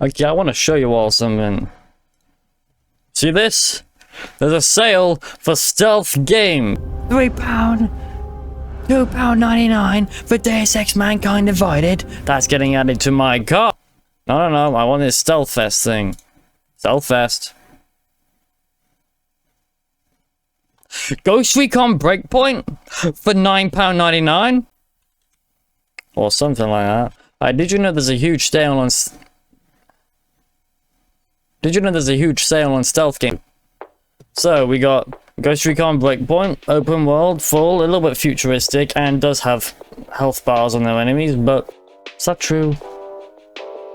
Okay, I want to show you all something. See this? There's a sale for stealth game. £3, £2.99 for Deus Ex Mankind Divided. That's getting added to my cart. No, I want this Stealth Fest thing. Stealth Fest. Ghost Recon Breakpoint for £9.99? Or something like that. Did you know there's a huge sale on... Did you know there's a huge sale on stealth game? So, we got Ghost Recon Breakpoint, open world, full, a little bit futuristic, and does have health bars on their enemies, but... Is that true?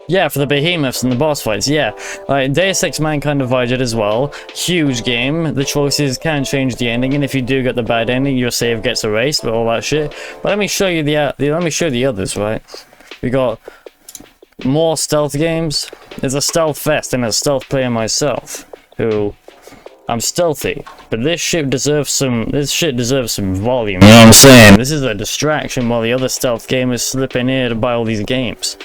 Yeah, for the behemoths and the boss fights, yeah. Deus Ex Mankind Divided as well. Huge game. The choices can change the ending, and if you do get the bad ending, your save gets erased, but all that shit. But let me show you the others, right? We got more stealth games. There's a stealth fest and a stealth player myself, who I'm stealthy, but this shit deserves some volume. You know what I'm saying? This is a distraction while the other stealth gamers slip in here to buy all these games.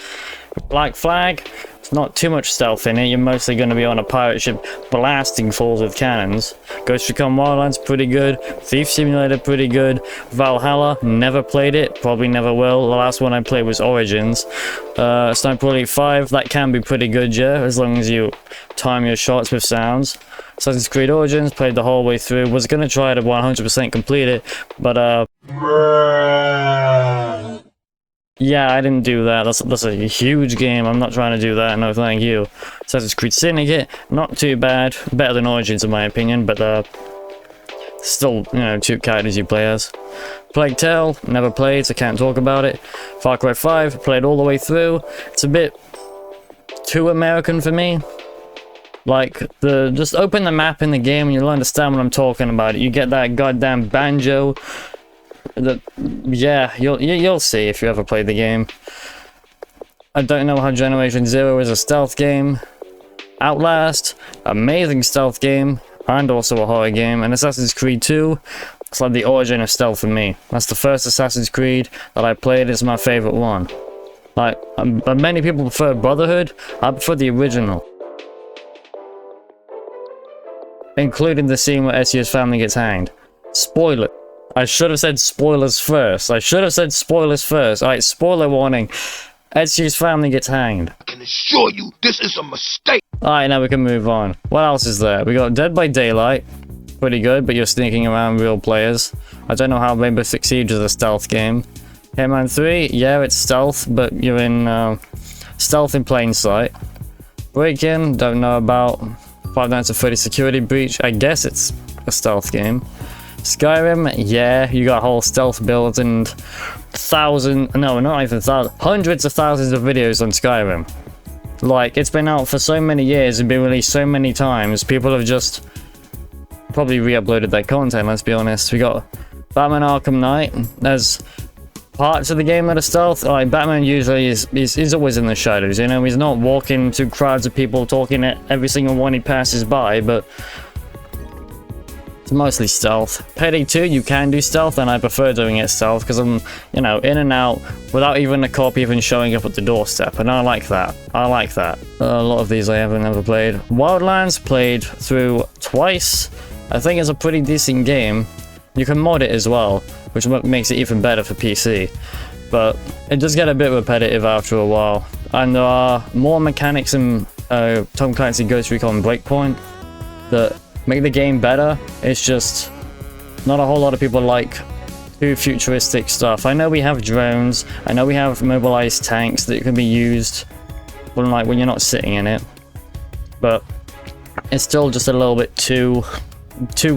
Black Flag, it's not too much stealth in it. You're mostly going to be on a pirate ship blasting fools with cannons. Ghost Recon Wildlands, pretty good. Thief Simulator, pretty good. Valhalla, never played it, probably never will. The last one I played was Origins. Sniper Elite 5, that can be pretty good, yeah, as long as you time your shots with sounds. Assassin's Creed Origins, played the whole way through. Was going to try to 100% complete it, but yeah, I didn't do that. That's a huge game. I'm not trying to do that. No, thank you. Assassin's Creed Syndicate, not too bad. Better than Origins in my opinion, but still, you know, 2 characters you play as. Plague Tale, never played, so can't talk about it. Far Cry 5, played all the way through. It's a bit too American for me. Like, just open the map in the game and you'll understand what I'm talking about. You get that goddamn banjo. Yeah, you'll see if you ever play the game. I don't know how Generation Zero is a stealth game. Outlast, amazing stealth game, and also a horror game. And Assassin's Creed 2, it's like the origin of stealth for me. That's the first Assassin's Creed that I played. It's my favorite one. Like, many people prefer Brotherhood. I prefer the original, including the scene where Ezio's family gets hanged. Spoiler. I should have said spoilers first. Alright, spoiler warning. Ezio's family gets hanged. I can assure you, this is a mistake. Alright, now we can move on. What else is there? We got Dead by Daylight. Pretty good, but you're sneaking around real players. I don't know how Rainbow Six Siege is a stealth game. Hitman 3, yeah, it's stealth, but you're in stealth in plain sight. Break-In, don't know about. Five Nights at Freddy's Security Breach, I guess it's a stealth game. Skyrim, yeah, you got whole stealth builds and hundreds of thousands of videos on Skyrim. Like, it's been out for so many years and been released so many times, people have just probably re-uploaded that content, let's be honest. We got Batman Arkham Knight. There's parts of the game that are stealth. Like, Batman usually is always in the shadows, you know, he's not walking to crowds of people talking at every single one he passes by, but it's mostly stealth. Payday 2, you can do stealth, and I prefer doing it stealth because I'm, you know, in and out without even a cop even showing up at the doorstep, and I like that. A lot of these I haven't ever played. Wildlands, played through twice. I think it's a pretty decent game. You can mod it as well, which makes it even better for PC. But it does get a bit repetitive after a while. And there are more mechanics in Tom Clancy Ghost Recon Breakpoint that make the game better. It's just not a whole lot of people like too futuristic stuff. I know we have drones, I know we have mobilized tanks that can be used when you're not sitting in it, but it's still just a little bit too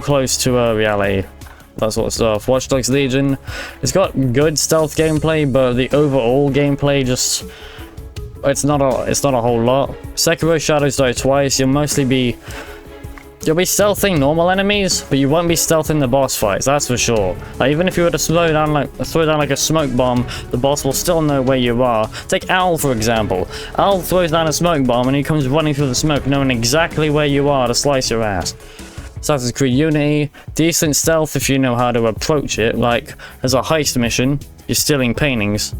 close to reality, that sort of stuff. Watch Dogs Legion, it's got good stealth gameplay, but the overall gameplay just it's not a whole lot. Sekiro Shadows Die Twice, you'll be stealthing normal enemies, but you won't be stealthing the boss fights, that's for sure. Like, even if you were to throw down like a smoke bomb, the boss will still know where you are. Take Owl, for example. Owl throws down a smoke bomb and he comes running through the smoke, knowing exactly where you are to slice your ass. Assassin's Creed Unity, decent stealth if you know how to approach it. Like, there's a heist mission you're stealing paintings.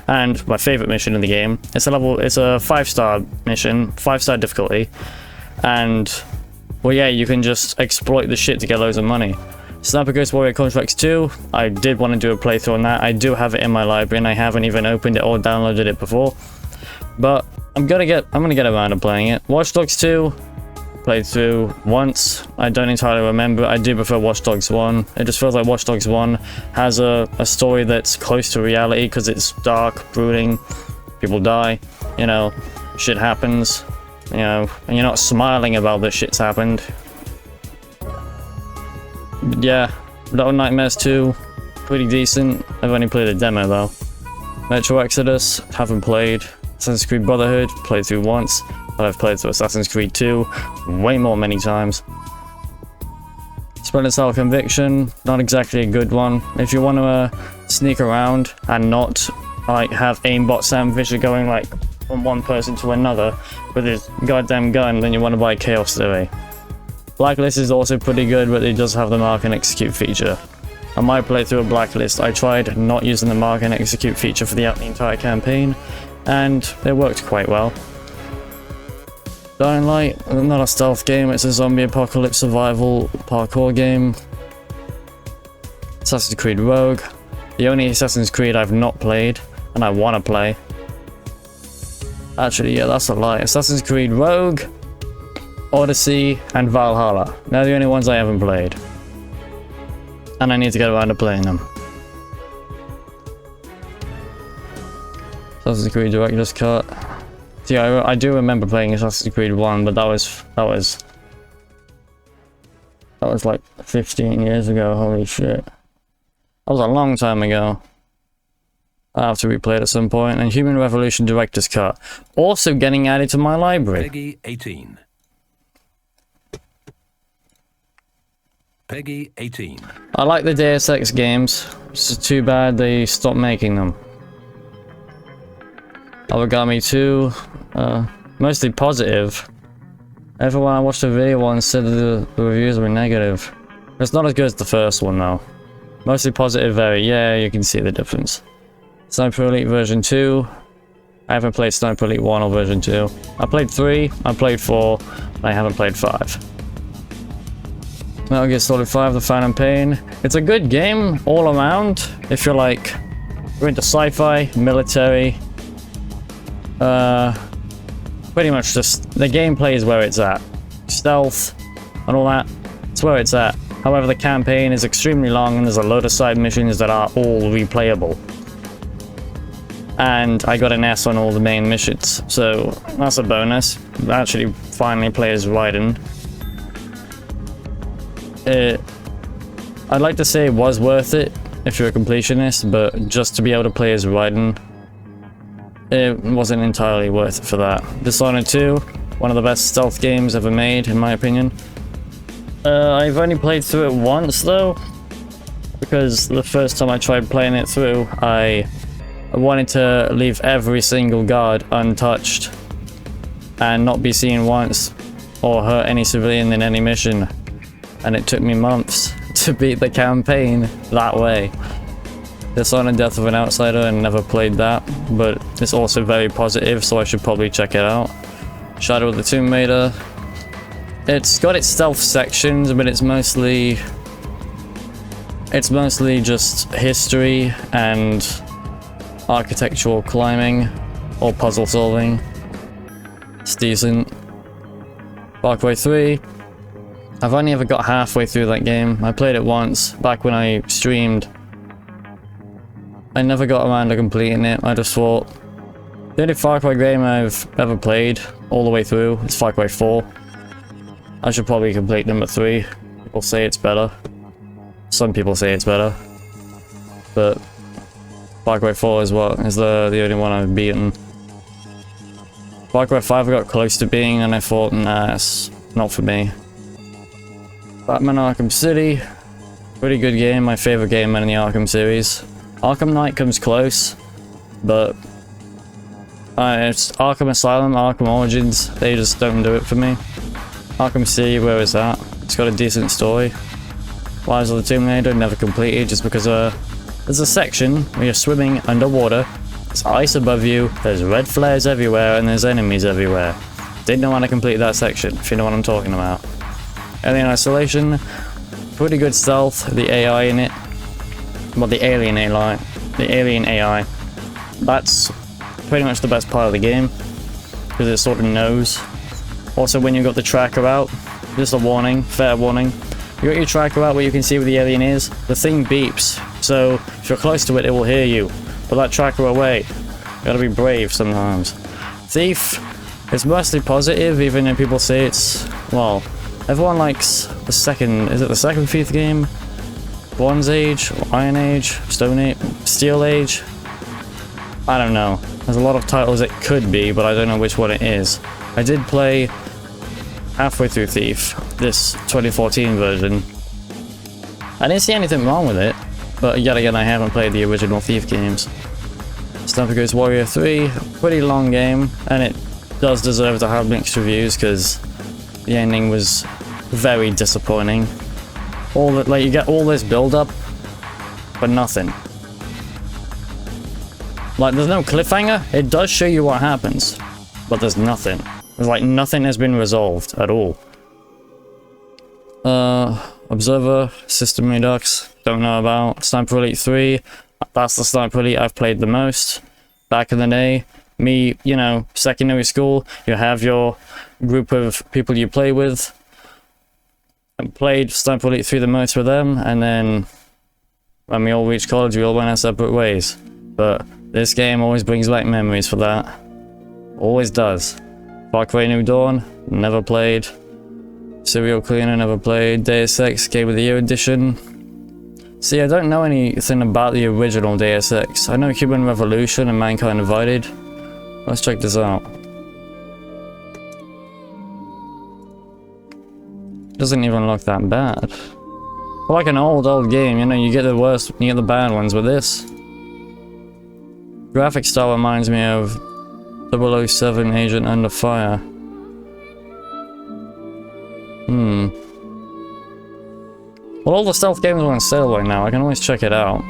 And my favorite mission in the game, it's a 5-star mission, 5-star difficulty. And, well, yeah, you can just exploit the shit to get loads of money. Sniper Ghost Warrior Contracts 2, I did want to do a playthrough on that. I do have it in my library and I haven't even opened it or downloaded it before. But I'm gonna get around to playing it. Watch Dogs 2, played through once. I don't entirely remember. I do prefer Watch Dogs 1. It just feels like Watch Dogs 1 has a story that's close to reality because it's dark, brooding, people die, you know, shit happens, you know, and you're not smiling about that shit's happened. But yeah, Little Nightmares 2, pretty decent. I've only played a demo though. Metro Exodus, haven't played. Assassin's Creed Brotherhood, played through once. But I've played through Assassin's Creed 2 way more many times. Splinter Cell Conviction, not exactly a good one. If you want to sneak around and not like have aimbot Sam Fisher going like from one person to another with his goddamn gun, then you want to buy Chaos Theory. Blacklist is also pretty good, but it does have the mark and execute feature. On my playthrough of Blacklist, I tried not using the mark and execute feature for the entire campaign, and it worked quite well. Dying Light, not a stealth game, it's a zombie apocalypse survival parkour game. Assassin's Creed Rogue, the only Assassin's Creed I've not played, and I want to play. Actually, yeah, that's a lie. Assassin's Creed Rogue, Odyssey, and Valhalla. They're the only ones I haven't played. And I need to get around to playing them. Assassin's Creed Director's Cut. See, I do remember playing Assassin's Creed 1, but that was like 15 years ago, holy shit. That was a long time ago. I have to replay it at some point. And Human Revolution Director's Cut. Also getting added to my library. Peggy 18. Peggy 18. I like the Deus Ex games. It's just too bad they stopped making them. Origami 2, mostly positive. Everyone I watched the video on said the reviews were negative. It's not as good as the first one though. Mostly positive, yeah, you can see the difference. Sniper Elite version 2. I haven't played Sniper Elite 1 or version 2. I played 3, I played 4, and I haven't played 5. Metal Gear Solid 5, The Phantom Pain. It's a good game all around. If you're like, you're into sci-fi, military, pretty much just the gameplay is where it's at. Stealth and all that, it's where it's at. However, the campaign is extremely long and there's a load of side missions that are all replayable. And I got an S on all the main missions, so that's a bonus. Actually, finally play as Raiden. I'd like to say it was worth it if you're a completionist, but just to be able to play as Raiden, it wasn't entirely worth it for that. Dishonored 2, one of the best stealth games ever made, in my opinion. I've only played through it once though, because the first time I tried playing it through, I wanted to leave every single guard untouched and not be seen once or hurt any civilian in any mission. And it took me months to beat the campaign that way. Dishonored Death of an Outsider, and never played that, but it's also very positive, so I should probably check it out. Shadow of the Tomb Raider. It's got its stealth sections, but it's mostly just history and architectural climbing or puzzle solving. It's decent. Far Cry 3. I've only ever got halfway through that game. I played it once, back when I streamed. I never got around to completing it. I just thought, the only Far Cry game I've ever played all the way through is Far Cry 4. I should probably complete number 3. People say it's better. Some people say it's better. But Far Cry 4 is the only one I've beaten. Far Cry 5 I got close to being, and I thought, nah, it's not for me. Batman Arkham City. Pretty good game, my favorite game in the Arkham series. Arkham Knight comes close, but it's Arkham Asylum, Arkham Origins, they just don't do it for me. Arkham City, where is that? It's got a decent story. Rise of the Tomb Raider, never completed just because there's There's a section where you're swimming underwater, there's ice above you, there's red flares everywhere, and there's enemies everywhere. Didn't know how to complete that section, if you know what I'm talking about. Alien Isolation, pretty good stealth, the AI in it. Well, the alien AI. That's pretty much the best part of the game, because it sort of knows. Also, when you've got the tracker out, just a warning, fair warning. You got your tracker out where you can see where the alien is, the thing beeps, so if you're close to it, it will hear you. Put that tracker away. You gotta be brave sometimes. Thief, it's mostly positive, even if people say it's, well, everyone likes the second, is it the second Thief game? Bronze Age, Iron Age, Stone Age, Steel Age? I don't know. There's a lot of titles it could be, but I don't know which one it is. I did play halfway through Thief, this 2014 version. I didn't see anything wrong with it, but yet again I haven't played the original Thief games. Sniper Ghost Warrior 3, pretty long game, and it does deserve to have mixed reviews because the ending was very disappointing. All that, like, you get all this build up, but nothing. Like, there's no cliffhanger. It does show you what happens, but there's nothing. There's like nothing has been resolved at all. Observer, System Redux, don't know about. Sniper Elite 3, that's the Sniper Elite I've played the most. Back in the day, me, you know, secondary school, you have your group of people you play with. I played Sniper Elite 3 the most with them, and then when we all reached college, we all went our separate ways. But this game always brings back memories for that. Always does. Far Cry New Dawn, never played. Serial Cleaner, never played. Deus Ex Game of the Year Edition. See, I don't know anything about the original Deus Ex. I know Human Revolution and Mankind Divided. Let's check this out. Doesn't even look that bad. Like an old game, you know, you get the worst, you get the bad ones with this. Graphic style reminds me of 007 Agent Under Fire. Well, all the stealth games are on sale right now. I can always check it out.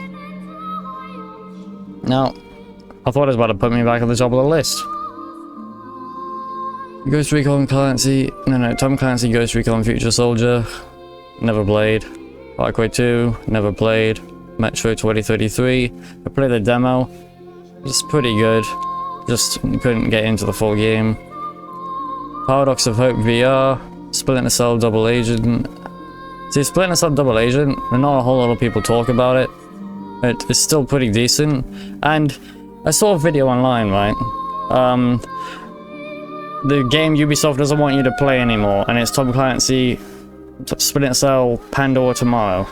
Now, I thought it was about to put me back at the top of the list. Ghost Recon Clancy. No, Tom Clancy Ghost Recon Future Soldier. Never played. Far Cry 2. Never played. Metro 2033. I played the demo. It's pretty good. Just couldn't get into the full game. Paradox of Hope VR. Splinter Cell Double Agent. See, Splinter Cell Double Agent, and not a whole lot of people talk about it. It's still pretty decent. And I saw a video online, right? The game Ubisoft doesn't want you to play anymore, and it's Tom Clancy Splinter Cell Pandora Tomorrow.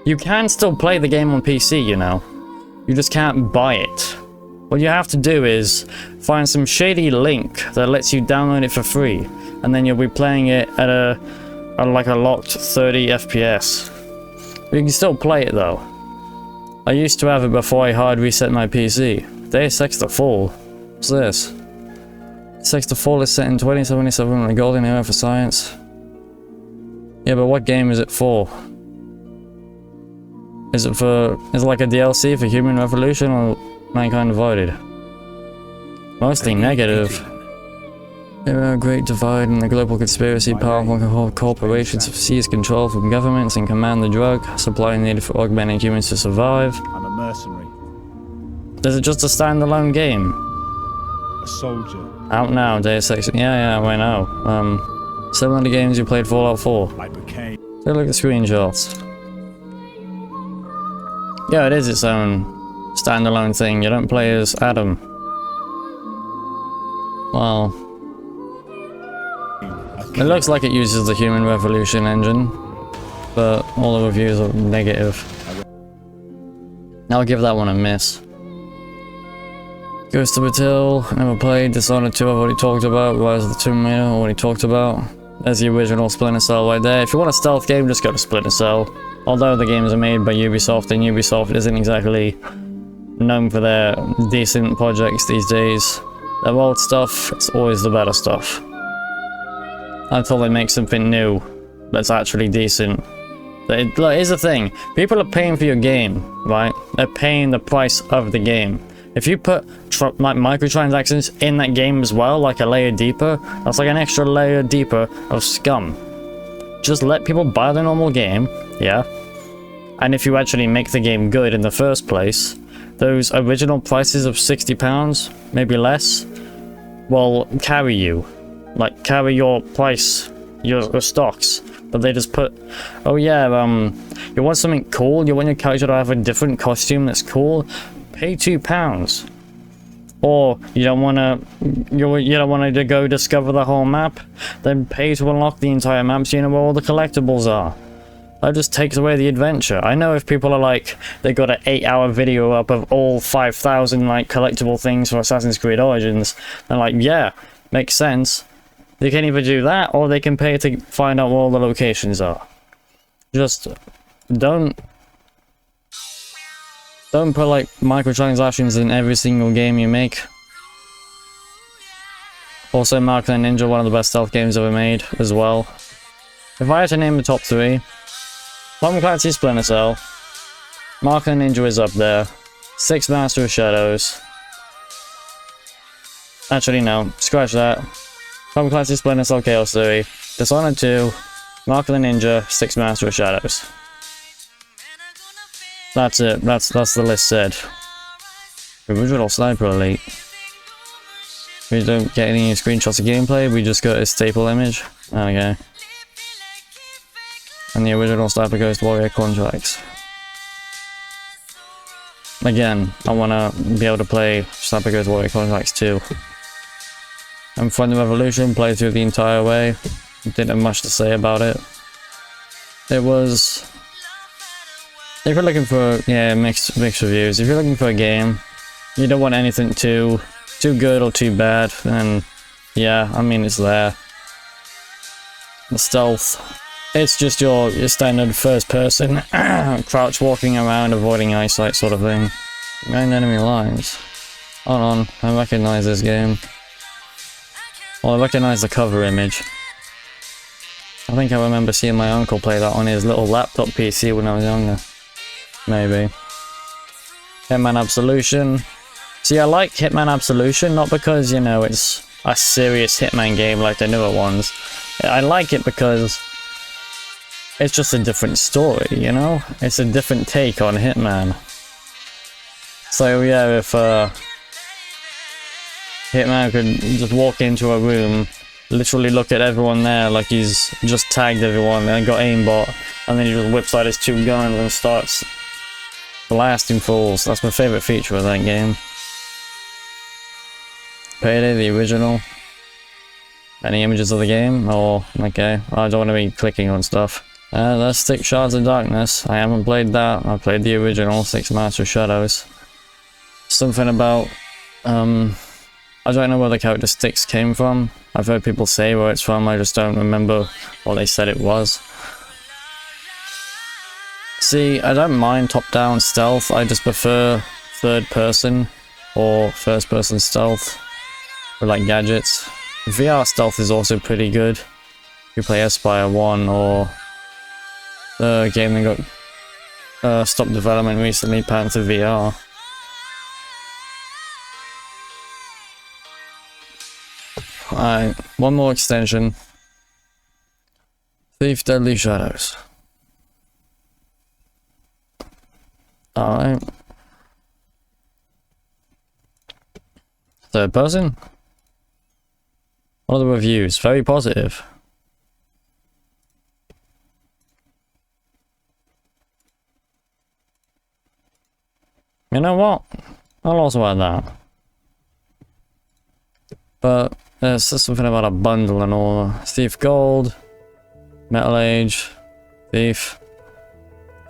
You can still play the game on PC, you know. You just can't buy it. What you have to do is find some shady link that lets you download it for free, and then you'll be playing it at like a locked 30 FPS. You can still play it though. I used to have it before I hard reset my PC. Deus Ex The Fall. What's this? Deus Ex The Fall is set in 2077 in the golden era for science. Yeah, but what game is it for? Is it like a DLC for Human Revolution or Mankind Divided? Mostly negative. There are a great divide in the global conspiracy. Powerful corporations have seized control from governments and command the drug supply needed for augmenting humans to survive. I'm a mercenary. Is it just a standalone game? A soldier. Out now, Deus Ex. Yeah, I know. Similar to games you played Fallout 4. I became. Take a look at the screenshots. Yeah, it is its own standalone thing. You don't play as Adam. Well, it looks like it uses the Human Revolution engine, but all the reviews are negative. I'll give that one a miss. Ghost of Batil, never played. Dishonored 2, I've already talked about. Rise of the Tomb Raider, already talked about. There's the original Splinter Cell right there. If you want a stealth game, just go to Splinter Cell. Although the games are made by Ubisoft, and Ubisoft isn't exactly known for their decent projects these days. Their old stuff, it's always the better stuff. Until they make something new that's actually decent. Look, here's the thing. People are paying for your game, right? they're paying the price of the game. If you put like microtransactions in that game as well, like a layer deeper, that's like an extra layer deeper of scum. Just let people buy the normal game, yeah? And if you actually make the game good in the first place, those original prices of £60, maybe less, will carry you. Like, carry your price, your stocks. But they just put, oh yeah, you want something cool? You want your character to have a different costume that's cool? Pay £2. Or you don't want to go discover the whole map? Then pay to unlock the entire map so you know where all the collectibles are. That just takes away the adventure. I know if people are like, they got an 8-hour video up of all 5,000 like collectible things for Assassin's Creed Origins, they're like, yeah, makes sense. They can either do that or they can pay to find out where all the locations are. Just don't put like microtransactions in every single game you make. Also, Mark and Ninja, one of the best stealth games ever made as well. If I had to name the top 3, Tom Clancy's Splinter Cell, Mark and Ninja is up there, 6 Master of Shadows. Actually no, scratch that. Tom Clancy's Splinter Cell Chaos Theory, Dishonored 2, Mark and the Ninja, 6 Master of Shadows. That's it, that's the list said. Original Sniper Elite. We don't get any screenshots of gameplay, we just got a staple image. Okay. And the original Sniper Ghost Warrior contracts. Again, I wanna be able to play Sniper Ghost Warrior contracts too. And Friend of Revolution, played through the entire way. Didn't have much to say about it. It was... If you're looking for, yeah, mixed reviews. If you're looking for a game, you don't want anything too good or too bad, then yeah, I mean, it's there. The stealth, it's just your standard first person, crouch walking around, avoiding eyesight sort of thing. Behind enemy lines. Hold on, I recognize this game. Well, I recognize the cover image. I think I remember seeing my uncle play that on his little laptop PC when I was younger. Maybe. Hitman Absolution. See, I like Hitman Absolution, not because, you know, it's a serious Hitman game like the newer ones. I like it because it's just a different story, you know? It's a different take on Hitman. So yeah, if Hitman could just walk into a room, literally look at everyone there like he's just tagged everyone and got aimbot, and then he just whips out his 2 guns and starts blasting fools. That's my favourite feature of that game. Payday, the original. Any images of the game? Oh, okay. I don't want to be clicking on stuff. Let's stick Shards of Darkness. I haven't played that. I played the original, 6 Master of Shadows. Something about, I don't know where the character Styx came from. I've heard people say where it's from, I just don't remember what they said it was. See, I don't mind top-down stealth, I just prefer third-person or first-person stealth with like gadgets. VR stealth is also pretty good. You play Aspire 1 or the game that got stopped development recently, Panther VR. Alright, one more extension. Thief Deadly Shadows. Alright. Third person? What are the reviews? Very positive. You know what? I'll also add that. But there's just something about a bundle and all. Thief Gold, Metal Age, Thief,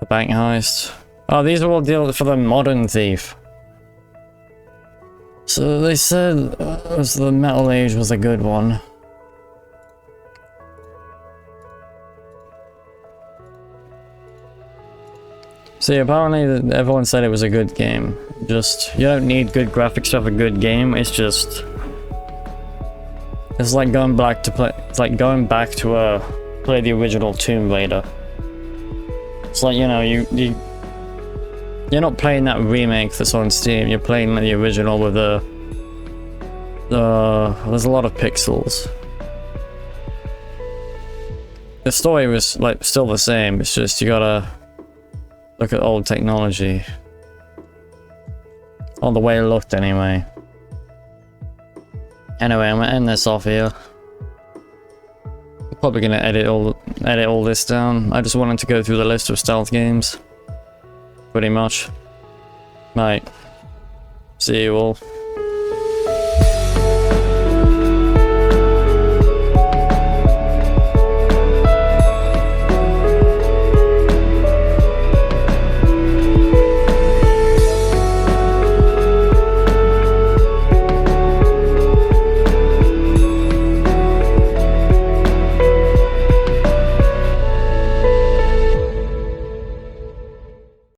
the Bank Heist. Oh, these are all deals for the modern Thief. So they said the Metal Age was a good one. See, apparently everyone said it was a good game. Just, you don't need good graphics to have a good game, it's just... It's like going back to play. It's like going back to play the original Tomb Raider. It's like, you know, you You're not playing that remake that's on Steam, you're playing the original with the there's a lot of pixels. The story was like still the same, it's just you gotta look at old technology. Or the way it looked anyway. Anyway, I'm gonna end this off here. I'm probably gonna edit all this down. I just wanted to go through the list of stealth games. Pretty much. Right. See you all.